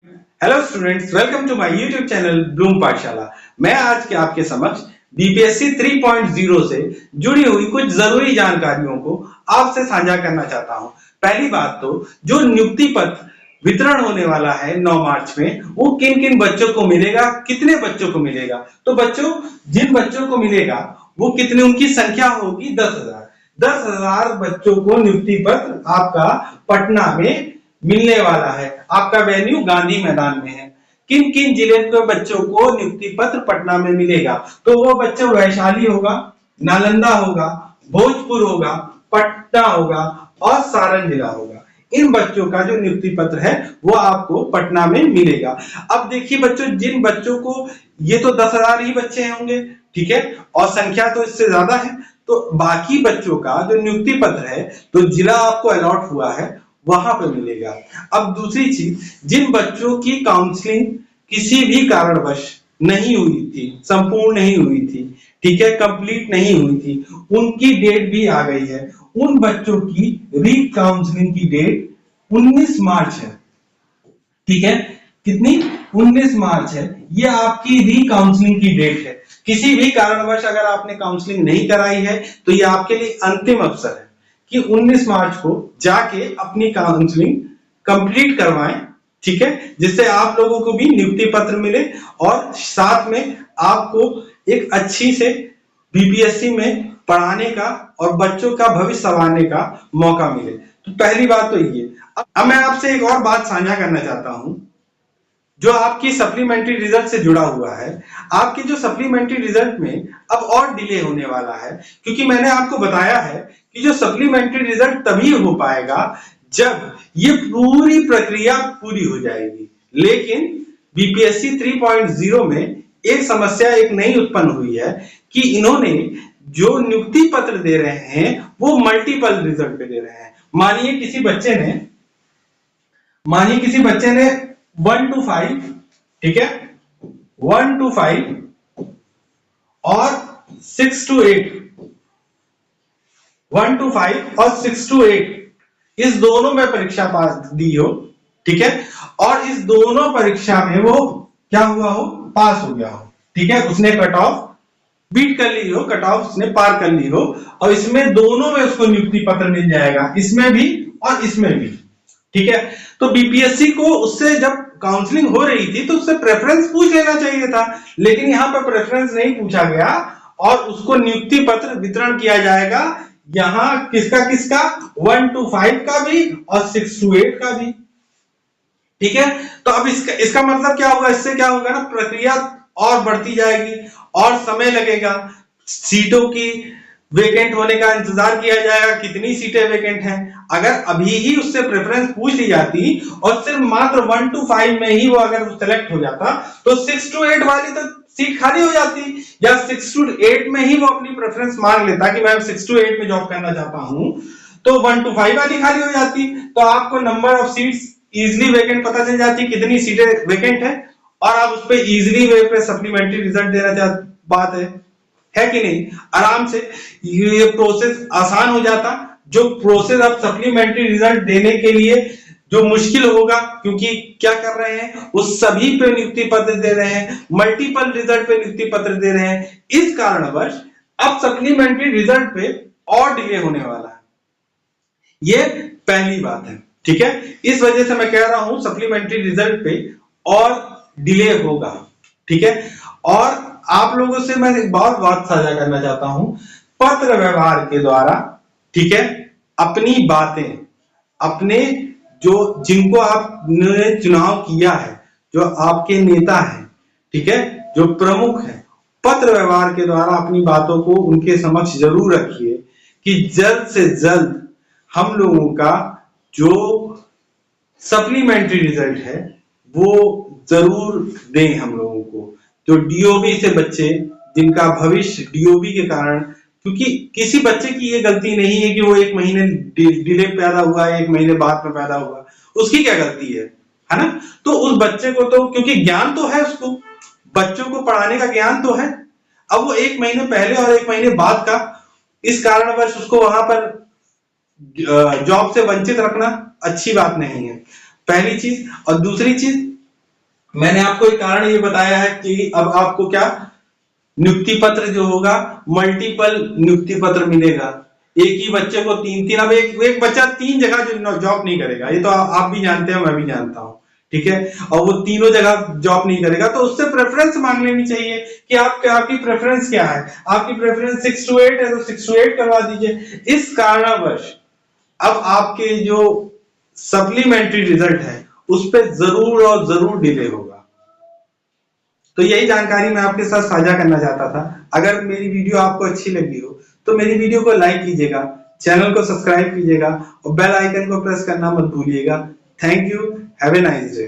Hello students, welcome to my YouTube channel Bloom Pathshala. मैं आज के आपके समक्ष बीपीएससी 3.0 से जुड़ी हुई कुछ जरूरी जानकारियों को आपसे साझा करना चाहता हूं। पहली बात तो जो नियुक्ति पत्र वितरण होने वाला है 9 मार्च में, वो किन किन बच्चों को मिलेगा, कितने बच्चों को मिलेगा। तो बच्चों, जिन बच्चों को मिलेगा वो कितने, उनकी संख्या होगी 10,000। 10,000 बच्चों को नियुक्ति पत्र आपका पटना में मिलने वाला है। आपका वेन्यू गांधी मैदान में है। किन किन जिले के बच्चों को नियुक्ति पत्र पटना में मिलेगा, तो वो बच्चे वैशाली होगा, नालंदा होगा, भोजपुर होगा, पटना होगा और सारण जिला होगा। इन बच्चों का जो नियुक्ति पत्र है वो आपको पटना में मिलेगा। अब देखिए बच्चों, जिन बच्चों को, ये तो 10,000 ही बच्चे होंगे, ठीक है, और संख्या तो इससे ज्यादा है। तो बाकी बच्चों का जो नियुक्ति पत्र है, तो जिला आपको अलॉट हुआ है वहां पे मिलेगा। अब दूसरी चीज, जिन बच्चों की काउंसलिंग किसी भी कारणवश नहीं हुई थी, संपूर्ण नहीं हुई थी, ठीक है, कंप्लीट नहीं हुई थी, उनकी डेट भी आ गई है। उन बच्चों की री काउंसलिंग की डेट 19 मार्च है, ठीक है। कितनी? 19 मार्च है। ये आपकी री काउंसलिंग की डेट है। किसी भी कारणवश अगर आपने काउंसलिंग नहीं कराई है तो ये आपके लिए अंतिम अवसर है कि 19 मार्च को जाके अपनी काउंसलिंग कंप्लीट करवाएं, ठीक है, जिससे आप लोगों को भी नियुक्ति पत्र मिले और साथ में आपको एक अच्छी से बीपीएससी में पढ़ाने का और बच्चों का भविष्य संवारने का मौका मिले। तो पहली बात तो ये। अब मैं आपसे एक और बात साझा करना चाहता हूं जो आपकी सप्लीमेंट्री रिजल्ट से जुड़ा हुआ है। आपके जो सप्लीमेंट्री रिजल्ट में अब और डिले होने वाला है, क्योंकि मैंने आपको बताया है कि जो सप्लीमेंट्री रिजल्ट तभी हो पाएगा जब ये पूरी प्रक्रिया पूरी हो जाएगी। लेकिन बीपीएससी 3.0 में एक समस्या, एक नई उत्पन्न हुई है कि इन्होंने जो नियुक्ति पत्र दे रहे हैं वो मल्टीपल रिजल्ट पे दे रहे हैं। मानिए किसी बच्चे ने 1 to 5, ठीक है, 1 to 5 और 6 to 8, 1 to 5 और 6 to 8, इस दोनों में परीक्षा पास दी हो, ठीक है, और इस दोनों परीक्षा में वो क्या हुआ हो, पास हो गया हो, ठीक है, उसने कट ऑफ बीट कर ली हो, कट ऑफ उसने पार कर ली हो, और इसमें दोनों में उसको नियुक्ति पत्र मिल जाएगा, इसमें भी और इसमें भी, ठीक है। तो बीपीएससी को उससे जब काउंसलिंग हो रही थी तो उससे प्रेफरेंस पूछ लेना चाहिए था, लेकिन यहां पर प्रेफरेंस नहीं पूछा गया और उसको नियुक्ति पत्र वितरण किया जाएगा यहां किसका 1 to 5 का भी और 6 to 8 का भी, ठीक है। तो अब इसका मतलब क्या होगा, इससे क्या होगा ना, प्रक्रिया और बढ़ती जाएगी और समय लगेगा। सीटों की वेकेंट होने का इंतजार किया जाएगा, कितनी सीटें वेकेंट हैं। अगर अभी ही उससे प्रेफरेंस पूछ ली जाती और सिर्फ मात्र 1 to 5 में ही वो अगर सेलेक्ट हो जाता तो 6 to 8 वाली तो सीट खाली हो जाती, या 6 to 8 में ही वो अपनी प्रेफरेंस मांग लेता कि मैं 6 to 8 में जॉब करना चाहता हूं, तो 1 to 5 वाली खाली हो जाती। तो आपको number of seats easily vacant पता चल जाती, कितनी सीटें वेकेंट है, और आप उस पर इजिली वे पे सप्लीमेंट्री रिजल्ट देना चाहते, बात है कि नहीं, आराम से ये प्रोसेस आसान हो जाता। जो प्रोसेस अब सप्लीमेंट्री रिजल्ट देने के लिए जो मुश्किल होगा, क्योंकि क्या कर रहे हैं, उस सभी पे नियुक्ति पत्र दे रहे हैं, मल्टीपल रिजल्ट पे नियुक्ति पत्र दे रहे हैं, इस कारणवश अब सप्लीमेंट्री रिजल्ट पे और डिले होने वाला है। ये पहली बात है, ठीक है। इस वजह से मैं कह रहा हूं सप्लीमेंट्री रिजल्ट पे और डिले होगा, ठीक है। और आप लोगों से मैं एक बहुत बात साझा करना चाहता हूं, पत्र व्यवहार के द्वारा, ठीक है, अपनी बातें, अपने जो जिनको आपने चुनाव किया है, जो आपके नेता हैं, ठीक है, जो प्रमुख हैं, पत्र व्यवहार के द्वारा अपनी बातों को उनके समक्ष जरूर रखिए कि जल्द से जल्द हम लोगों का जो सप्लीमेंट्री रिजल्ट है वो जरूर दें हम लोगों को। जो डीओबी से बच्चे, जिनका भविष्य डीओबी के कारण, क्योंकि किसी बच्चे की ये गलती नहीं है कि वो 1 महीने डिले पैदा हुआ है, 1 महीने बाद में पैदा हुआ, उसकी क्या गलती है ना। तो उस बच्चे को तो, क्योंकि ज्ञान तो है उसको, बच्चों को पढ़ाने का ज्ञान तो है, अब वो 1 महीने पहले और 1 महीने बाद का, इस कारणवश उसको वहां पर जॉब से वंचित रखना अच्छी बात नहीं है, पहली चीज। और दूसरी चीज, मैंने आपको एक कारण ये बताया है कि अब आपको क्या नियुक्ति पत्र जो होगा मल्टीपल नियुक्ति पत्र मिलेगा। एक ही बच्चे को तीन तीन, अब एक बच्चा तीन जगह जो जॉब नहीं करेगा, ये तो आप भी जानते हैं, मैं भी जानता हूं, ठीक है। और वो तीनों जगह जॉब नहीं करेगा तो उससे प्रेफरेंस मांग लेनी चाहिए कि आपकी प्रेफरेंस क्या है। आपकी प्रेफरेंस 6 to 8 है तो 6 to 8 करवा दीजिए। इस कारणवश अब आपके जो सप्लीमेंट्री रिजल्ट है उस पर जरूर और जरूर डिले होगा। तो यही जानकारी मैं आपके साथ साझा करना चाहता था। अगर मेरी वीडियो आपको अच्छी लगी हो तो मेरी वीडियो को लाइक कीजिएगा, चैनल को सब्सक्राइब कीजिएगा और बेल आइकन को प्रेस करना मत भूलिएगा। Thank you, have a nice day.